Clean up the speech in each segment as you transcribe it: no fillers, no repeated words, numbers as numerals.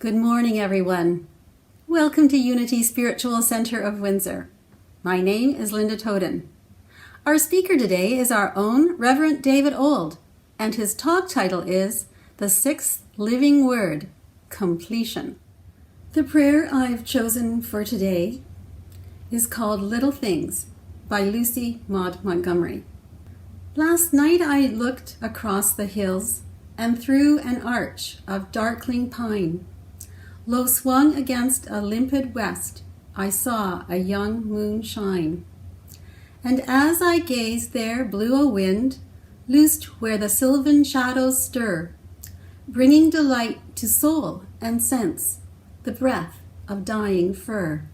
Good morning, everyone. Welcome to Unity Spiritual Center of Windsor. My name is Linda Toden. Our speaker today is our own Reverend David Old, and his talk title is The Sixth Living Word, Completion. The prayer I've chosen for today is called Little Things by Maud Montgomery. Last night I looked across the hills and through an arch of darkling pine. Low swung against a limpid west, I saw a young moon shine. And as I gazed there blew a wind, loosed where the sylvan shadows stir, bringing delight to soul and sense, the breath of dying fir.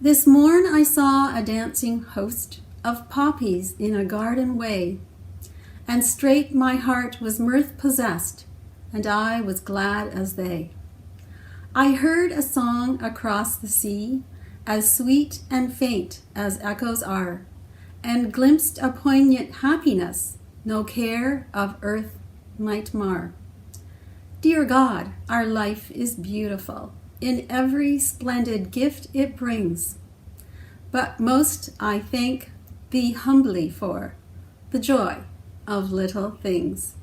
This morn I saw a dancing host of poppies in a garden way, and straight my heart was mirth possessed, and I was glad as they. I heard a song across the sea, as sweet and faint as echoes are, and glimpsed a poignant happiness no care of earth might mar. Dear God, our life is beautiful in every splendid gift it brings, but most I thank Thee humbly for the joy of little things.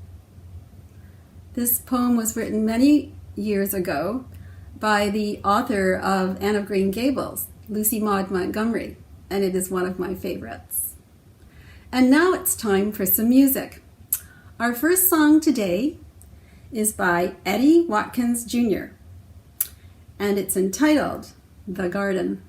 This poem was written many years ago by the author of Anne of Green Gables, Maud Montgomery, and it is one of my favorites. And now it's time for some music. Our first song today is by Eddie Watkins Jr., and it's entitled The Garden.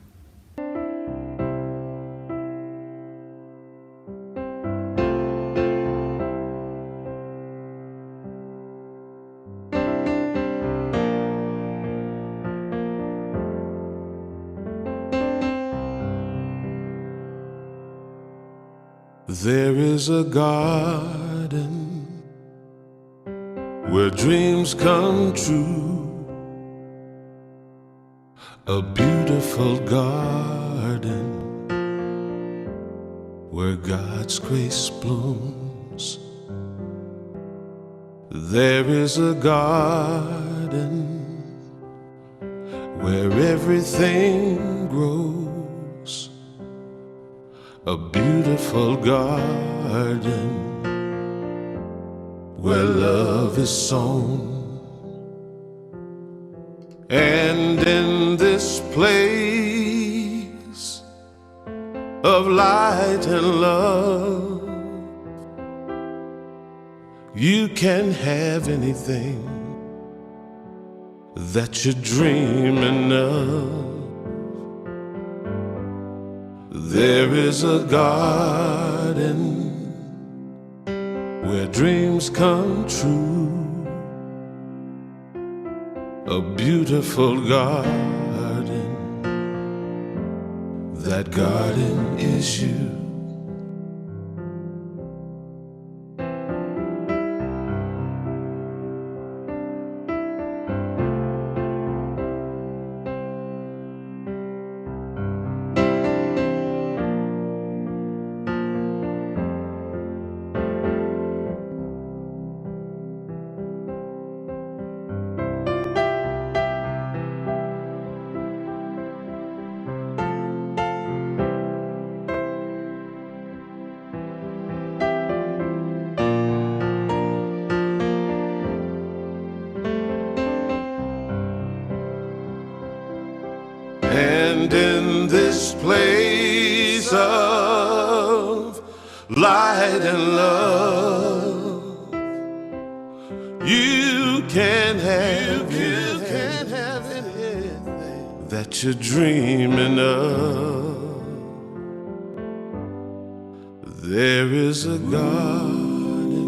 There is a garden where dreams come true, a beautiful garden where God's grace blooms. There is a garden where everything grows, a beautiful garden where love is sown. And in this place of light and love, you can have anything that you're dreaming of. There is a garden where dreams come true, a beautiful garden, that garden is you. And in this place of light and love, you can have anything that you're dreaming of. There is a garden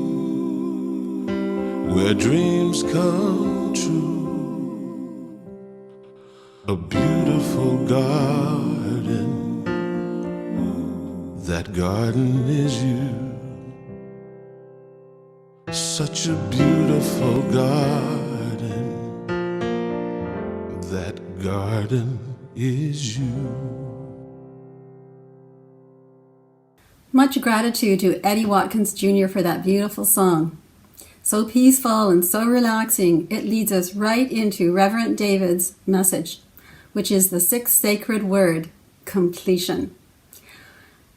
where dreams come true, a beautiful garden, that garden is you. Such a beautiful garden, that garden is you. Much gratitude to Eddie Watkins Jr. for that beautiful song. So peaceful and so relaxing, it leads us right into Reverend David's message, which is the sixth sacred word, completion.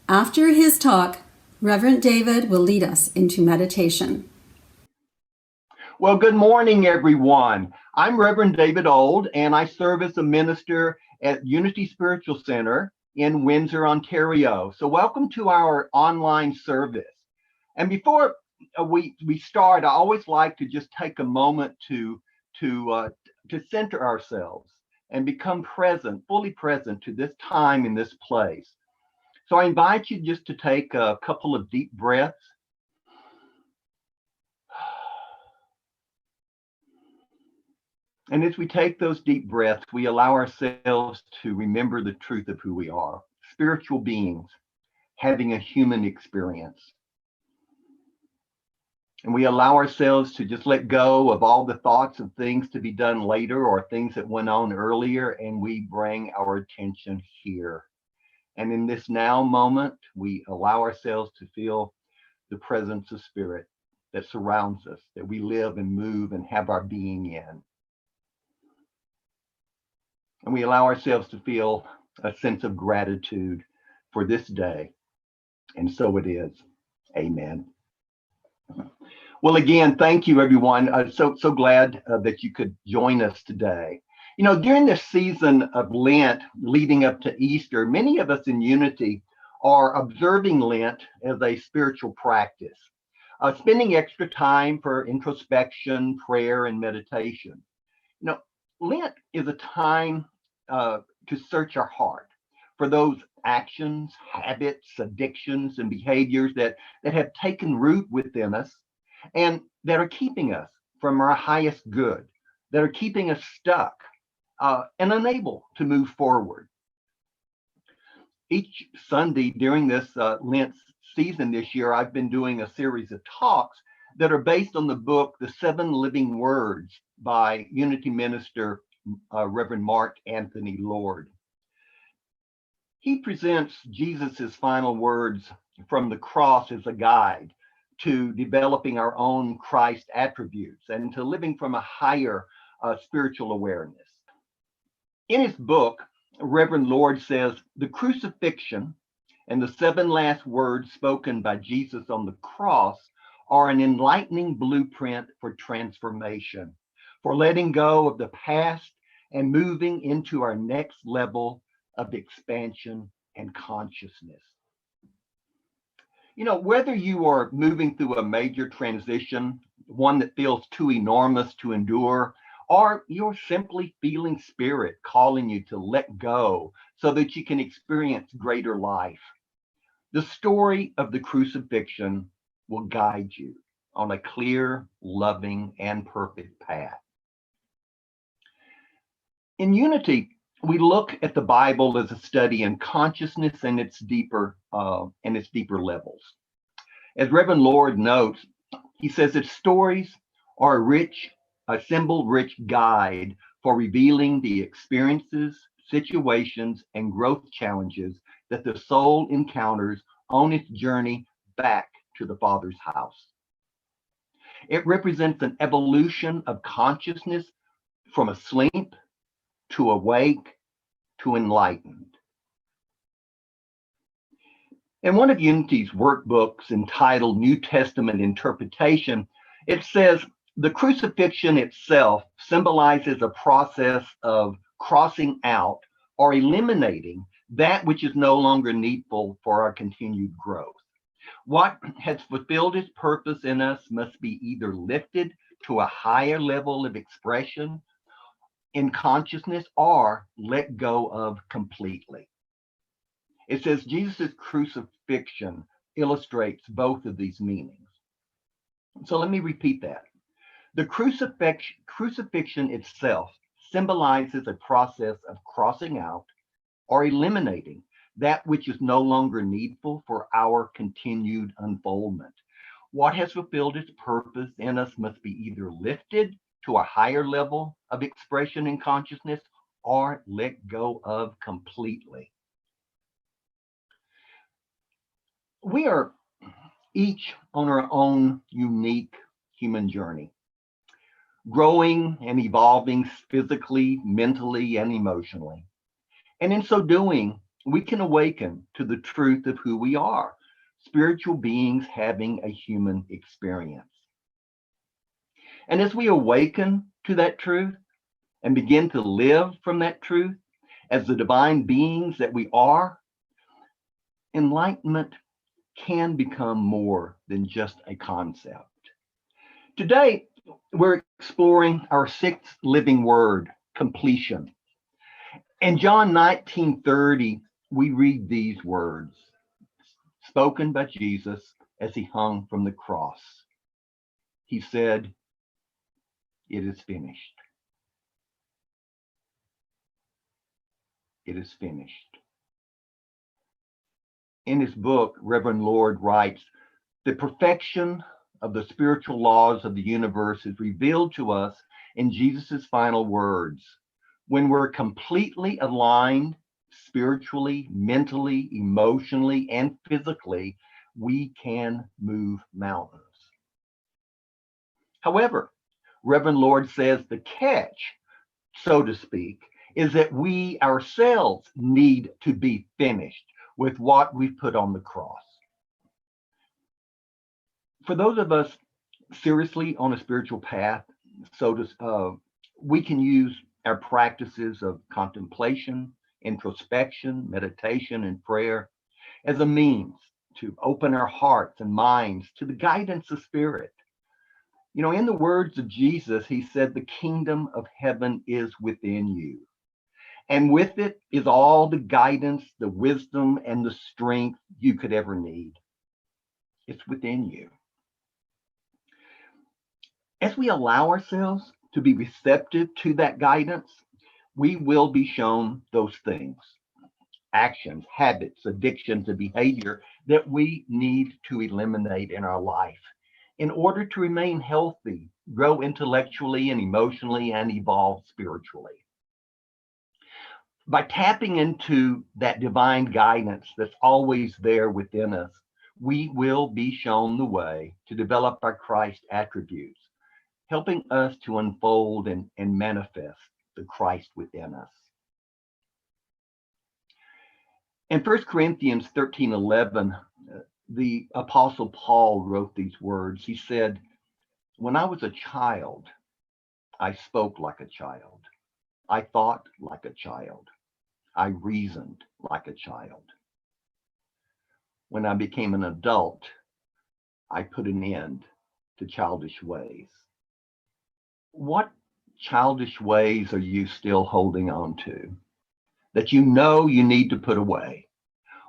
After his talk, Reverend David will lead us into meditation. Well, good morning, everyone. I'm Reverend David Old, and I serve as a minister at Unity Spiritual Center in Windsor, Ontario. So welcome to our online service. And before we start, I always like to just take a moment to center ourselves and become present, fully present to this time in this place. So I invite you just to take a couple of deep breaths. And as we take those deep breaths, we allow ourselves to remember the truth of who we are, spiritual beings having a human experience. And we allow ourselves to just let go of all the thoughts of things to be done later or things that went on earlier, and we bring our attention here. And in this now moment, we allow ourselves to feel the presence of spirit that surrounds us, that we live and move and have our being in. And we allow ourselves to feel a sense of gratitude for this day. And so it is. Amen. Well, again, thank you, everyone. So glad that you could join us today. You know, during this season of Lent leading up to Easter, many of us in Unity are observing Lent as a spiritual practice, spending extra time for introspection, prayer, and meditation. You know, Lent is a time to search our heart for those actions, habits, addictions, and behaviors that have taken root within us and that are keeping us from our highest good, that are keeping us stuck and unable to move forward. Each Sunday during this Lent season this year, I've been doing a series of talks that are based on the book, The 7 Living Words by Unity minister Reverend Mark Anthony Lord. He presents Jesus's final words from the cross as a guide to developing our own Christ attributes and to living from a higher spiritual awareness. In his book, Reverend Lord says the crucifixion and the 7 last words spoken by Jesus on the cross are an enlightening blueprint for transformation, for letting go of the past and moving into our next level of expansion and consciousness. You know, whether you are moving through a major transition, one that feels too enormous to endure, or you're simply feeling spirit calling you to let go so that you can experience greater life, the story of the crucifixion will guide you on a clear, loving, and perfect path. In Unity, we look at the Bible as a study in consciousness and its deeper levels. As Reverend Lord notes, he says its stories are a symbol-rich guide for revealing the experiences, situations, and growth challenges that the soul encounters on its journey back to the Father's house. It represents an evolution of consciousness from asleep to awake to enlightened. In one of Unity's workbooks entitled New Testament Interpretation, it says the crucifixion itself symbolizes a process of crossing out or eliminating that which is no longer needful for our continued growth. What has fulfilled its purpose in us must be either lifted to a higher level of expression in consciousness or let go of completely. It says Jesus' crucifixion illustrates both of these meanings. So let me repeat that. The crucifixion itself symbolizes a process of crossing out or eliminating that which is no longer needful for our continued unfoldment. What has fulfilled its purpose in us must be either lifted to a higher level of expression in consciousness or let go of completely. We are each on our own unique human journey, growing and evolving physically, mentally, and emotionally. And in so doing, we can awaken to the truth of who we are, spiritual beings having a human experience. And as we awaken to that truth and begin to live from that truth as the divine beings that we are, enlightenment can become more than just a concept. Today, we're exploring our sixth living word, completion. In John 19:30, we read these words spoken by Jesus as he hung from the cross. He said, "It is finished. It is finished." In his book, Reverend Lord writes, "The perfection of the spiritual laws of the universe is revealed to us in Jesus' final words. When we're completely aligned spiritually, mentally, emotionally, and physically, we can move mountains." However, Reverend Lord says the catch, so to speak, is that we ourselves need to be finished with what we've put on the cross. For those of us seriously on a spiritual path, we can use our practices of contemplation, introspection, meditation, and prayer as a means to open our hearts and minds to the guidance of spirit. You know, in the words of Jesus, he said, "The kingdom of heaven is within you." And with it is all the guidance, the wisdom, and the strength you could ever need. It's within you. As we allow ourselves to be receptive to that guidance, we will be shown those things, actions, habits, addictions, and behavior that we need to eliminate in our life in order to remain healthy, grow intellectually and emotionally, and evolve spiritually. By tapping into that divine guidance that's always there within us, we will be shown the way to develop our Christ attributes, helping us to unfold and manifest the Christ within us. In 1 Corinthians 13:11, the Apostle Paul wrote these words. He said, "When I was a child, I spoke like a child. I thought like a child. I reasoned like a child. When I became an adult, I put an end to childish ways." What childish ways are you still holding on to that you know you need to put away?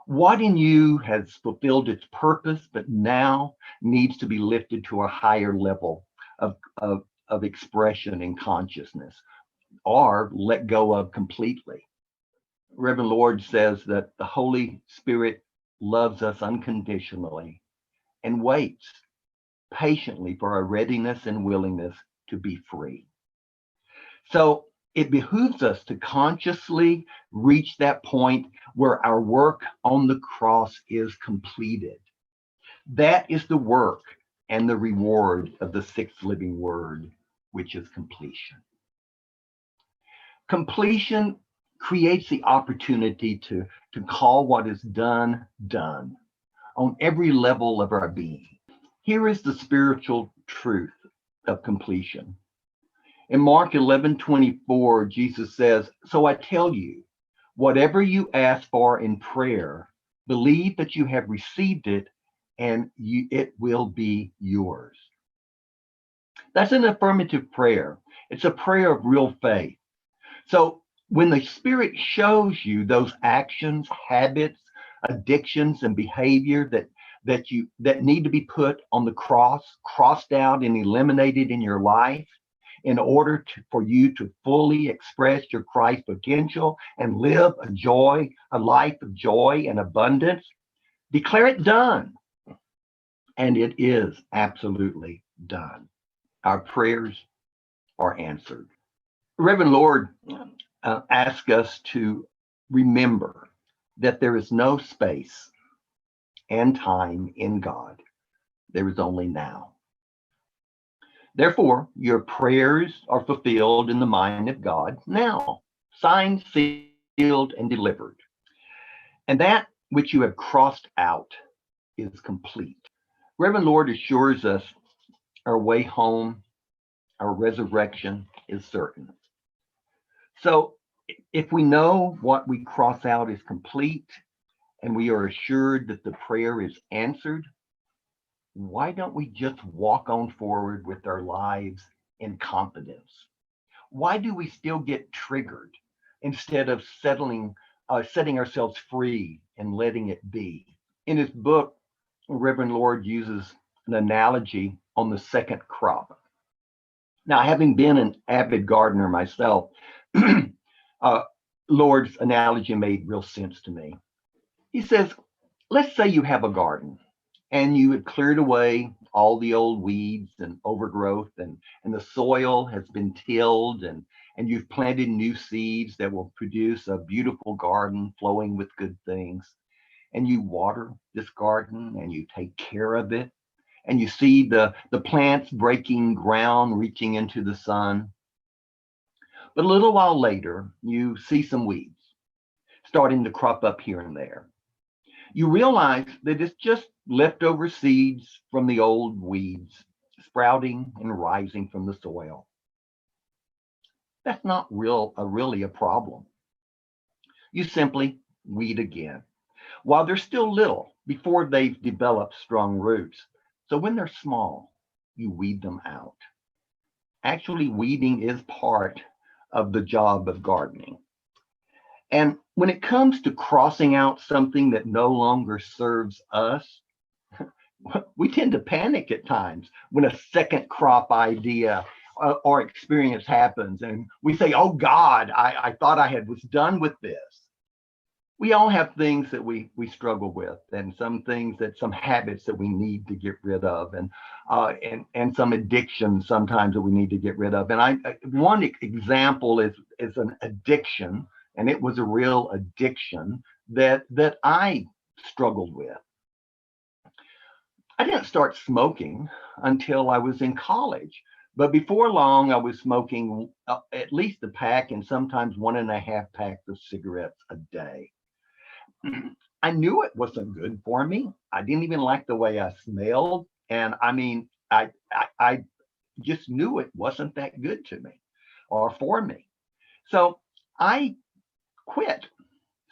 What in you has fulfilled its purpose, but now needs to be lifted to a higher level of expression and consciousness, or let go of completely? Reverend Lord says that the Holy Spirit loves us unconditionally and waits patiently for our readiness and willingness to be free. So it behooves us to consciously reach that point where our work on the cross is completed. That is the work and the reward of the sixth living word, which is completion. Completion creates the opportunity to call what is done, done on every level of our being. Here is the spiritual truth of completion. In Mark 11:24, Jesus says, "So I tell you, whatever you ask for in prayer, believe that you have received it and it will be yours." That's an affirmative prayer. It's a prayer of real faith. So when the Spirit shows you those actions, habits, addictions, and behavior that need to be put on the cross, crossed out and eliminated in your life in order for you to fully express your Christ potential and live a life of joy and abundance, declare it done. And it is absolutely done. Our prayers are answered. Reverend Lord ask us to remember that there is no space and time in God. There is only now. Therefore, your prayers are fulfilled in the mind of God now, signed, sealed, and delivered. And that which you have crossed out is complete. Reverend Lord assures us our way home, our resurrection is certain. So if we know what we cross out is complete and we are assured that the prayer is answered, why don't we just walk on forward with our lives in confidence? Why do we still get triggered instead of setting ourselves free and letting it be? In his book, Reverend Lord uses an analogy on the second crop. Now, having been an avid gardener myself, uh, Lord's analogy made real sense to me. He says, let's say you have a garden and you had cleared away all the old weeds and overgrowth, and the soil has been tilled, and you've planted new seeds that will produce a beautiful garden flowing with good things. And you water this garden and you take care of it, and you see the plants breaking ground, reaching into the sun. But a little while later, you see some weeds starting to crop up here and there. You realize that it's just leftover seeds from the old weeds sprouting and rising from the soil. That's not really a problem. You simply weed again while they're still little before they've developed strong roots. So when they're small, you weed them out. Actually, weeding is part of the job of gardening. And when it comes to crossing out something that no longer serves us, we tend to panic at times when a second crop idea or experience happens. And we say, oh God, I thought was done with this. We all have things that we struggle with, and some habits that we need to get rid of, and some addictions sometimes that we need to get rid of. And one example is an addiction, and it was a real addiction that I struggled with. I didn't start smoking until I was in college, but before long I was smoking at least a pack and sometimes 1.5 packs of cigarettes a day. I knew it wasn't good for me. I didn't even like the way I smelled. And I mean, I just knew it wasn't that good to me or for me. So I quit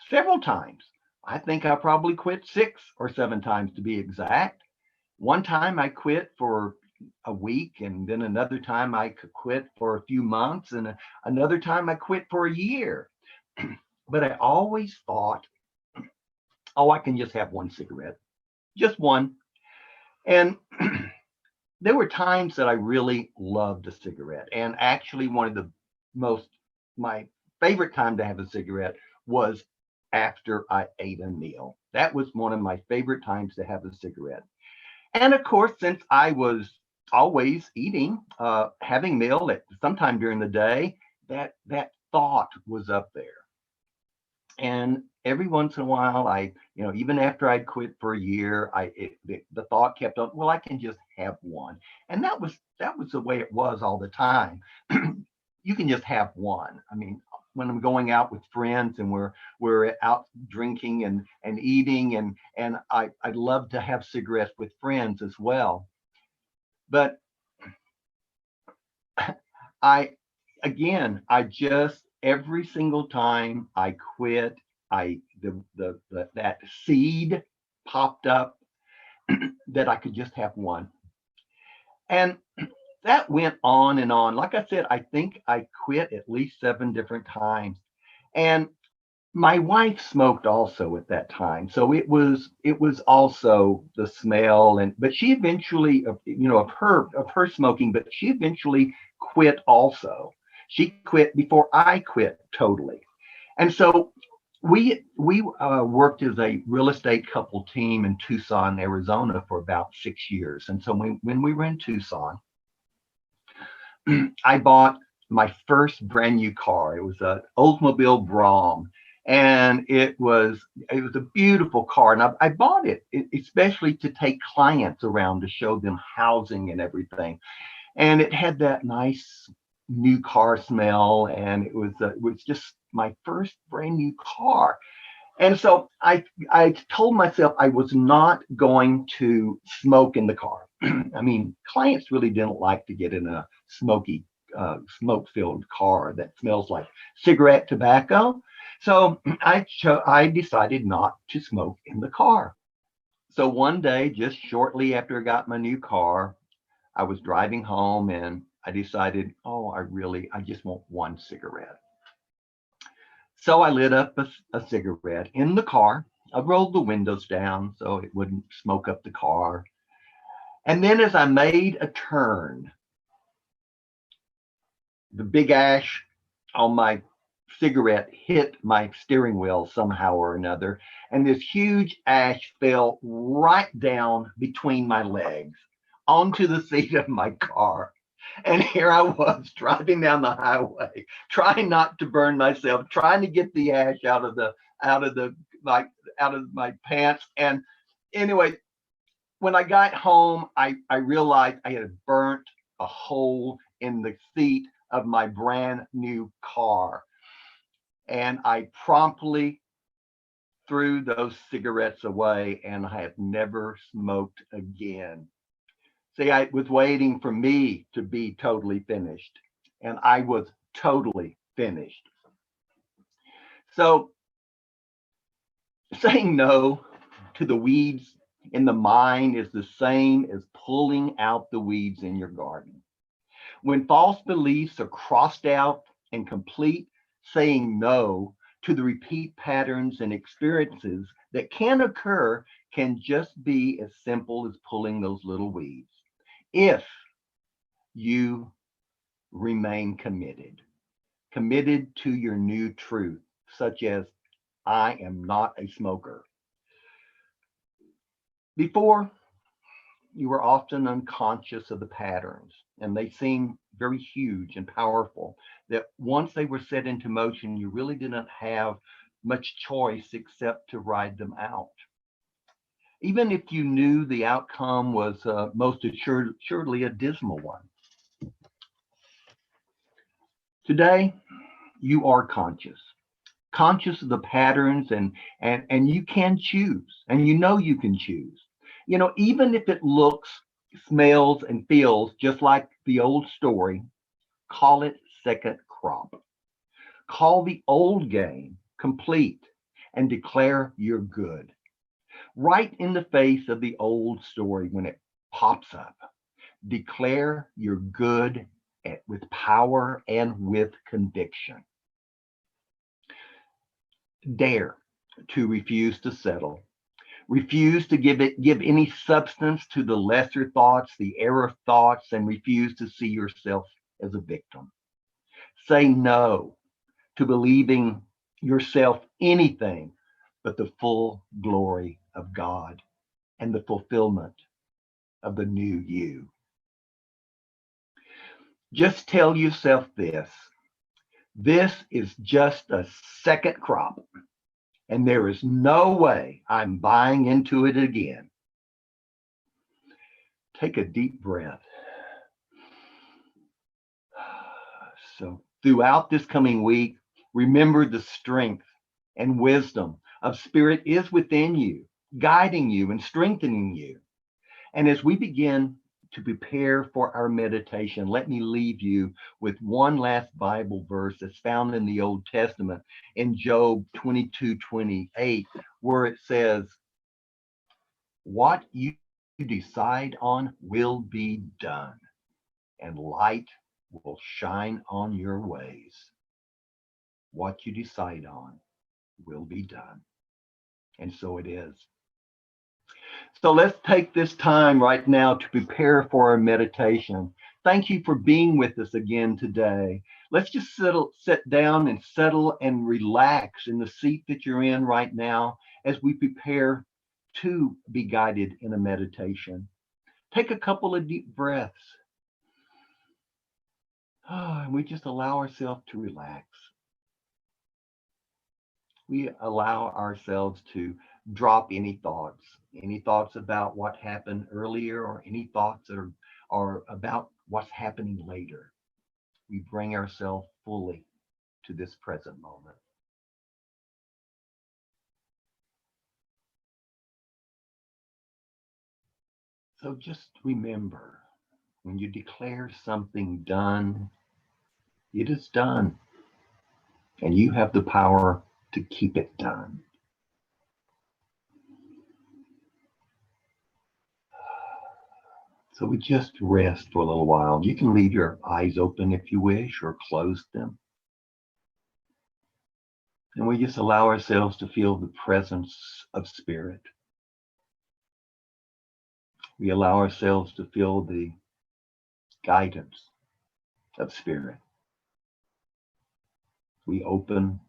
several times. I think I probably quit 6 or 7 times to be exact. One time I quit for a week, and then another time I could quit for a few months, and another time I quit for a year. But I always thought, oh, I can just have one cigarette, just one. And there were times that I really loved a cigarette. And actually, my favorite time to have a cigarette was after I ate a meal. That was one of my favorite times to have a cigarette. And of course, since I was always eating, having meal at sometime during the day, that thought was up there. And every once in a while, even after I'd quit for a year, the thought kept on, well, I can just have one. And that was the way it was all the time. You can just have one. I mean, when I'm going out with friends and we're out drinking and eating, and I'd love to have cigarettes with friends as well. But I just every single time I quit, that seed popped up that I could just have one. And that went on and on. Like I said, I think I quit at least 7 different times. And my wife smoked also at that time. So it was also the smell, but she eventually, of her smoking, but she eventually quit also. She quit before I quit totally. And so we worked as a real estate couple team in Tucson, Arizona for about 6 years. And so when we were in Tucson, I bought my first brand new car. It was an Oldsmobile Brougham, and it was a beautiful car. And I bought it especially to take clients around to show them housing and everything. and it had that nice new car smell, and it was just my first brand new car. And so I told myself I was not going to smoke in the car. I mean, clients really didn't like to get in a smoke-filled car that smells like cigarette tobacco. So I decided not to smoke in the car. So one day, just shortly after I got my new car, I was driving home and I decided, oh, I just want one cigarette. So I lit up a cigarette in the car. I rolled the windows down so it wouldn't smoke up the car. And then as I made a turn, the big ash on my cigarette hit my steering wheel somehow or another. And this huge ash fell right down between my legs onto the seat of my car. And here I was driving down the highway, trying not to burn myself, trying to get the ash out of the like out of my pants. And anyway, when I got home, I realized I had burnt a hole in the seat of my brand new car. And I promptly threw those cigarettes away and I have never smoked again. See, I was waiting for me to be totally finished, and I was totally finished. So, saying no to the weeds in the mind is the same as pulling out the weeds in your garden. When false beliefs are crossed out and complete, saying no to the repeat patterns and experiences that can occur can just be as simple as pulling those little weeds. If you remain committed to your new truth, such as I am not a smoker. Before, you were often unconscious of the patterns, and they seem very huge and powerful, that once they were set into motion, you really didn't have much choice except to ride them out. Even if you knew the outcome was most assuredly a dismal one. Today, you are conscious of the patterns, and you can choose, and you know you can choose. You know, even if it looks, smells, and feels just like the old story, call it second crop. Call the old game complete and declare you're good. Right in the face of the old story when it pops up. Declare you're good with power and with conviction. Dare to refuse to settle. Refuse to give any substance to the lesser thoughts, the error thoughts, and refuse to see yourself as a victim. Say no to believing yourself anything but the full glory of God and the fulfillment of the new you. Just tell yourself this is just a second crop, and there is no way I'm buying into it again. Take a deep breath. So, throughout this coming week, remember the strength and wisdom of Spirit is within you, guiding you and strengthening you. And as we begin to prepare for our meditation, let me leave you with one last Bible verse that's found in the Old Testament in Job 22:28, where it says, what you decide on will be done, and light will shine on your ways. What you decide on will be done. And so it is. So let's take this time right now to prepare for our meditation. Thank you for being with us again today. Let's just sit down and settle and relax in the seat that you're in right now as we prepare to be guided in a meditation. Take a couple of deep breaths. And we just allow ourselves to relax. We allow ourselves to drop any thoughts about what happened earlier, or any thoughts that or about what's happening later. We bring ourselves fully to this present moment. So just remember, when you declare something done, it is done, and you have the power to keep it done. So we just rest for a little while. You can leave your eyes open if you wish, or close them. And we just allow ourselves to feel the presence of spirit. We allow ourselves to feel the guidance of spirit. We open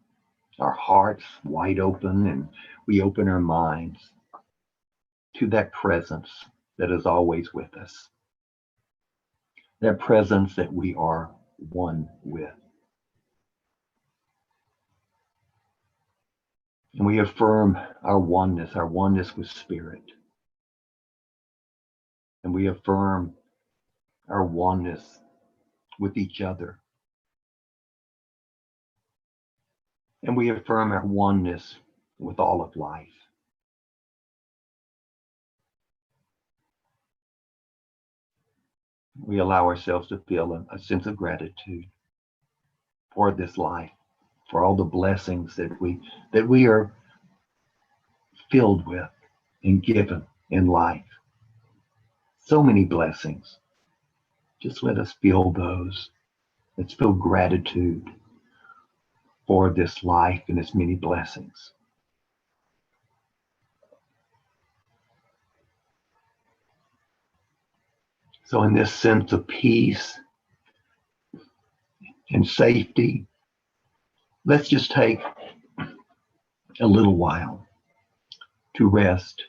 our hearts wide open, and we open our minds to that presence that is always with us. That presence that we are one with. And we affirm our oneness with spirit. And we affirm our oneness with each other. And we affirm our oneness with all of life. We allow ourselves to feel a sense of gratitude for this life, for all the blessings that we are filled with and given in life. So many blessings. Just let us feel those. Let's feel gratitude for this life and its many blessings. So in this sense of peace and safety, let's just take a little while to rest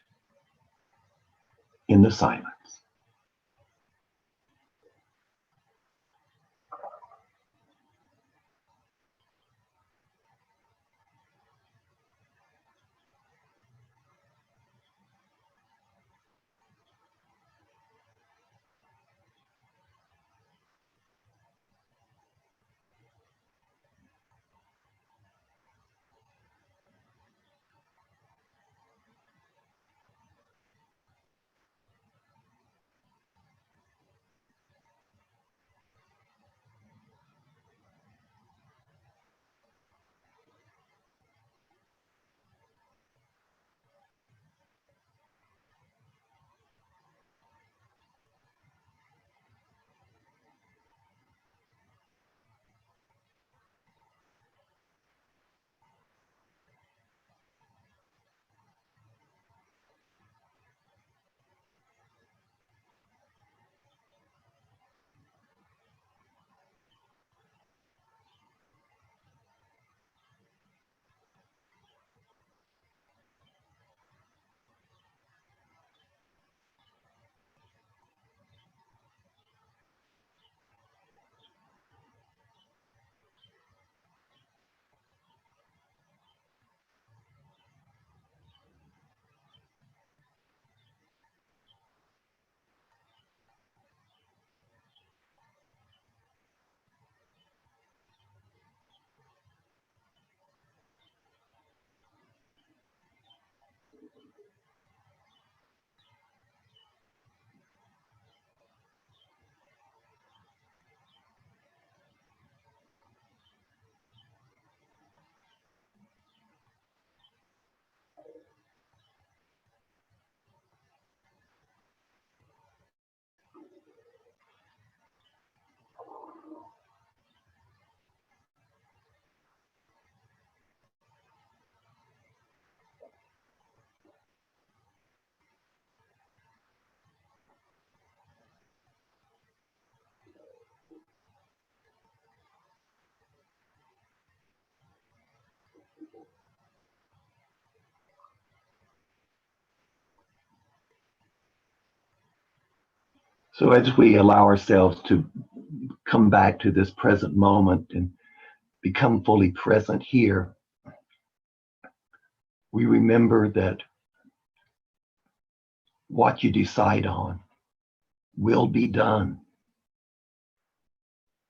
in the silence. So as we allow ourselves to come back to this present moment and become fully present here, we remember that what you decide on will be done.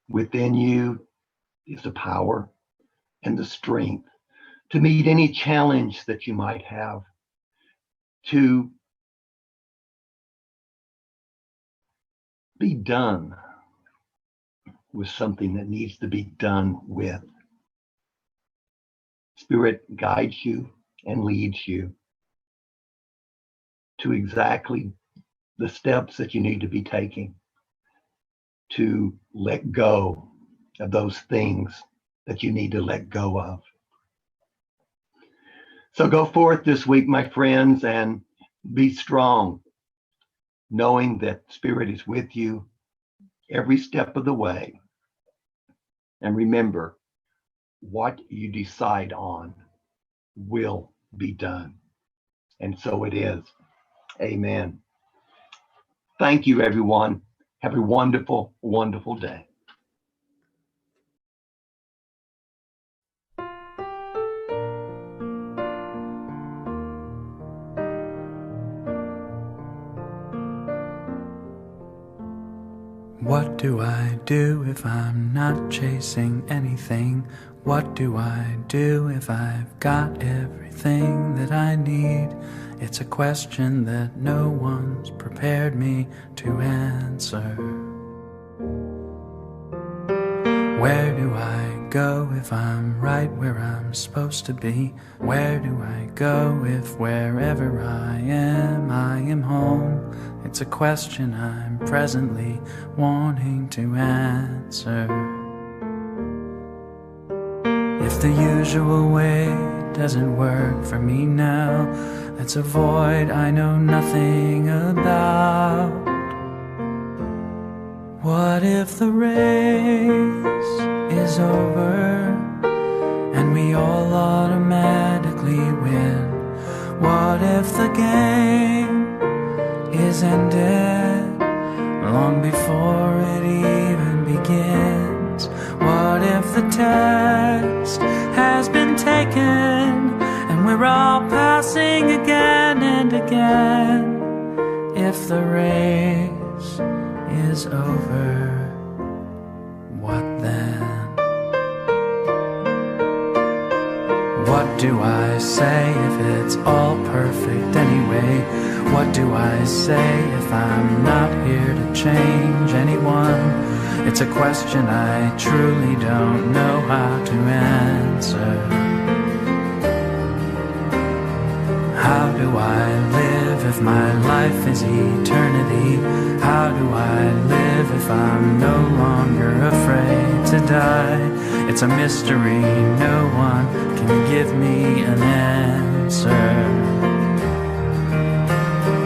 Within you is the power and the strength to meet any challenge that you might have, to be done with something that needs to be done with. Spirit guides you and leads you to exactly the steps that you need to be taking to let go of those things that you need to let go of. So go forth this week, my friends, and be strong, knowing that Spirit is with you every step of the way. And remember, what you decide on will be done. And so it is. Amen. Thank you, everyone. Have a wonderful, wonderful day. What do I do if I'm not chasing anything? What do I do if I've got everything that I need? It's a question that no one's prepared me to answer. Where do I go if I'm right where I'm supposed to be? Where do I go if wherever I am home? It's a question I'm presently wanting to answer. If the usual way doesn't work for me now, that's a void I know nothing about. What if the race is over and we all automatically win? What if the game is ended long before it even begins? What if the test has been taken and we're all passing again and again? If the race is over, what then? What do I say if it's all perfect anyway? What do I say if I'm not here to change anyone? It's a question I truly don't know how to answer. How do I live if my life is eternity? How do I live if I'm no longer afraid to die? It's a mystery, no one can give me an answer.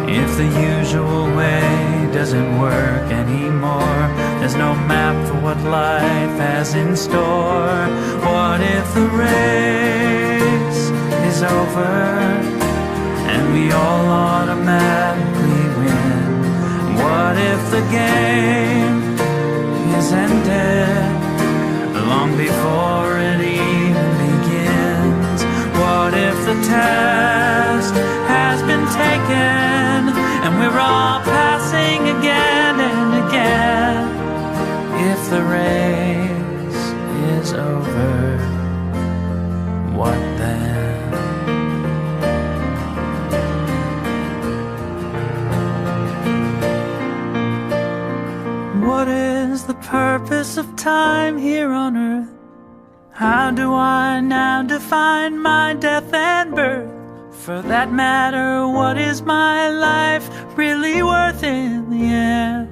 If the usual way doesn't work anymore, there's no map for what life has in store. What if the race is over and we all automatically win? What if the game is ended long before it even begins? What if the test has been taken and we're all passing again and again? If the race is over, what then? What is the purpose of time here on earth? How do I now define my death and birth? For that matter, what is my life really worth in the end?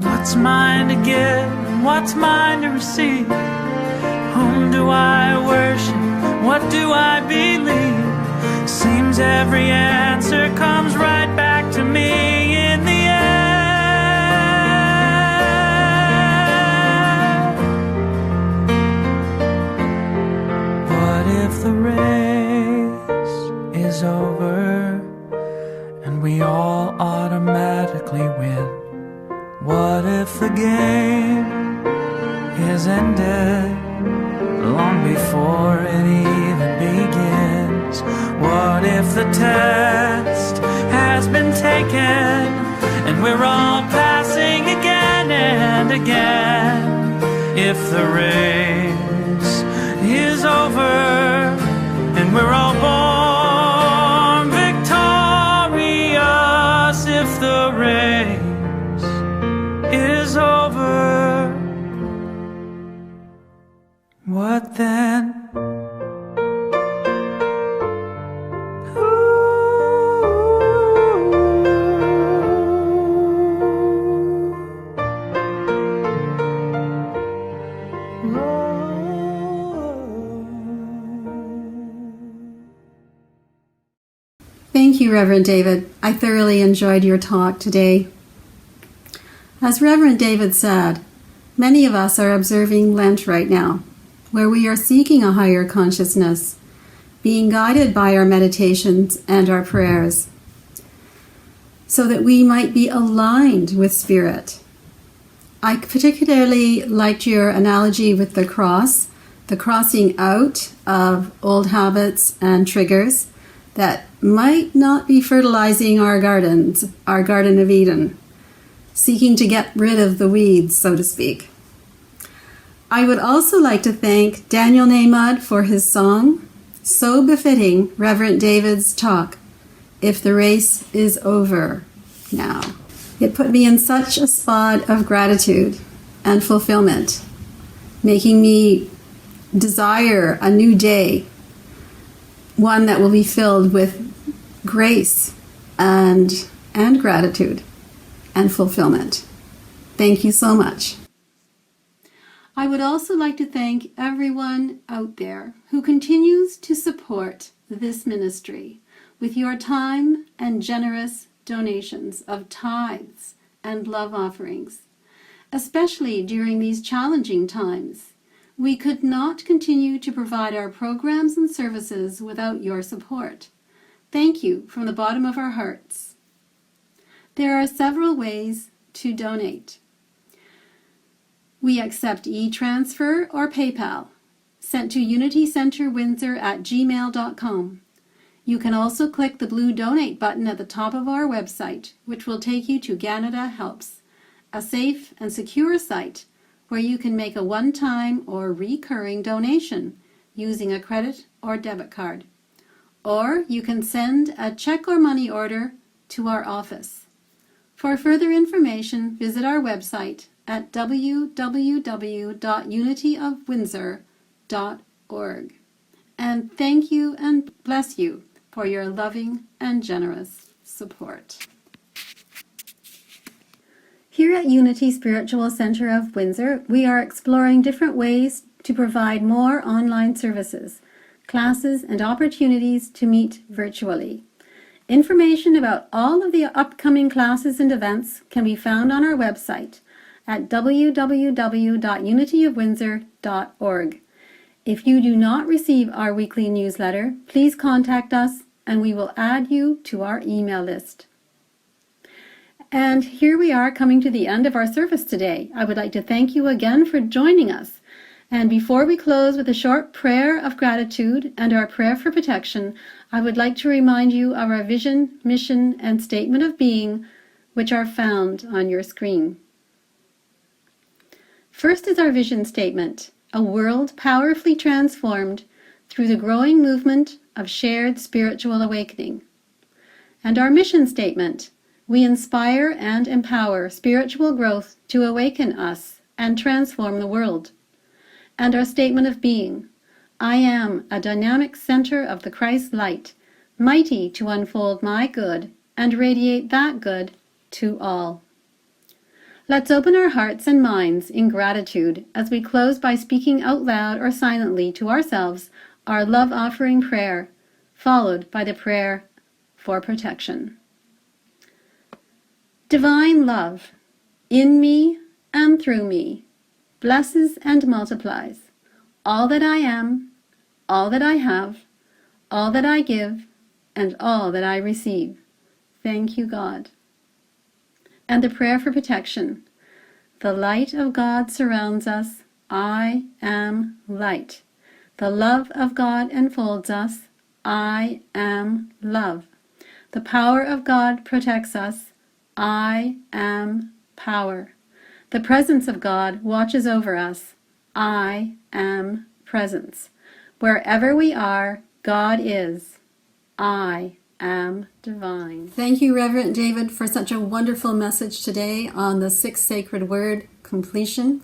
What's mine to give and what's mine to receive? Whom do I worship? What do I believe? Seems every answer comes right back to me in the end. What if the race is over and we all automatically win? What if the game is ended long before it even begins? What if the test has been awaken, and we're all passing again and again. If the race is over, and we're all born victorious, if the race is over, what then? Thank you, Reverend David. I thoroughly enjoyed your talk today. As Reverend David said, many of us are observing Lent right now, where we are seeking a higher consciousness, being guided by our meditations and our prayers, so that we might be aligned with Spirit. I particularly liked your analogy with the cross, the crossing out of old habits and triggers that might not be fertilizing our gardens, our Garden of Eden, seeking to get rid of the weeds, so to speak. I would also like to thank Daniel Nahmod for his song, so befitting Reverend David's talk, If the Race is Over Now. It put me in such a spot of gratitude and fulfillment, making me desire a new day, one that will be filled with grace and gratitude and fulfillment. Thank you so much. I would also like to thank everyone out there who continues to support this ministry with your time and generous donations of tithes and love offerings, especially during these challenging times. We could not continue to provide our programs and services without your support. Thank you from the bottom of our hearts. There are several ways to donate. We accept e-transfer or PayPal, sent to unitycenterwindsor@gmail.com. You can also click the blue donate button at the top of our website, which will take you to Canada Helps, a safe and secure site where you can make a one-time or recurring donation using a credit or debit card. Or you can send a check or money order to our office. For further information, visit our website at www.unityofwindsor.org. And thank you and bless you for your loving and generous support. Here at Unity Spiritual Center of Windsor, we are exploring different ways to provide more online services, classes, and opportunities to meet virtually. Information about all of the upcoming classes and events can be found on our website at www.unityofwindsor.org. If you do not receive our weekly newsletter, please contact us and we will add you to our email list. And here we are coming to the end of our service today. I would like to thank you again for joining us. And before we close with a short prayer of gratitude and our prayer for protection, I would like to remind you of our vision, mission, and statement of being, which are found on your screen. First is our vision statement, a world powerfully transformed through the growing movement of shared spiritual awakening. And our mission statement, we inspire and empower spiritual growth to awaken us and transform the world. And our statement of being, I am a dynamic center of the Christ light, mighty to unfold my good and radiate that good to all. Let's open our hearts and minds in gratitude as we close by speaking out loud or silently to ourselves our love offering prayer, followed by the prayer for protection. Divine love, in me and through me, blesses and multiplies all that I am, all that I have, all that I give, and all that I receive. Thank you, God. And the prayer for protection. The light of God surrounds us. I am light. The love of God enfolds us. I am love. The power of God protects us. I am power. The presence of God watches over us. I am presence. Wherever we are, God is. I am divine. Thank you, Reverend David, for such a wonderful message today on the sixth sacred word, completion.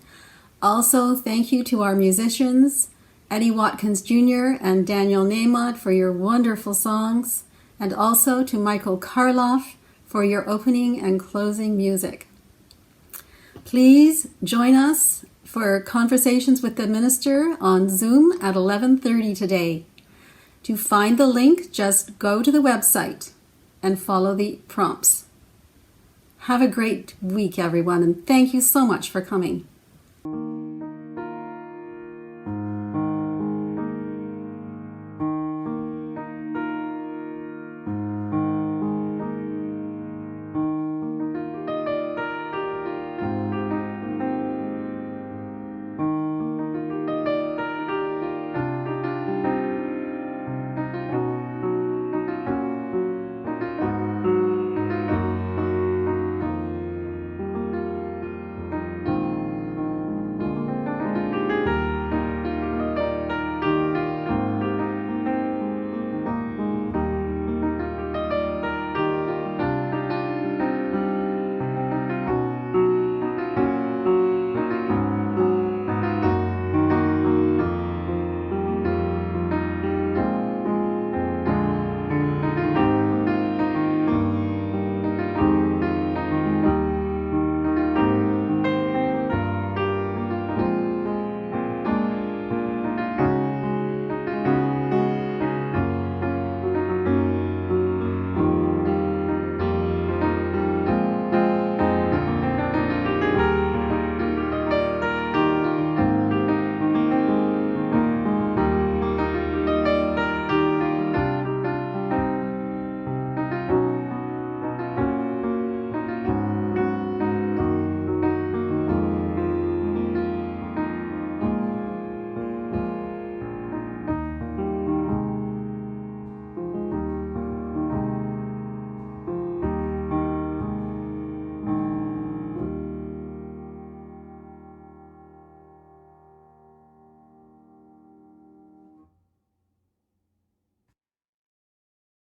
Also, thank you to our musicians, Eddie Watkins Jr. and Daniel Nahmod, for your wonderful songs, and also to Michael Karloff for your opening and closing music. Please join us for Conversations with the Minister on Zoom at 11:30 today. To find the link, just go to the website and follow the prompts. Have a great week, everyone, and thank you so much for coming.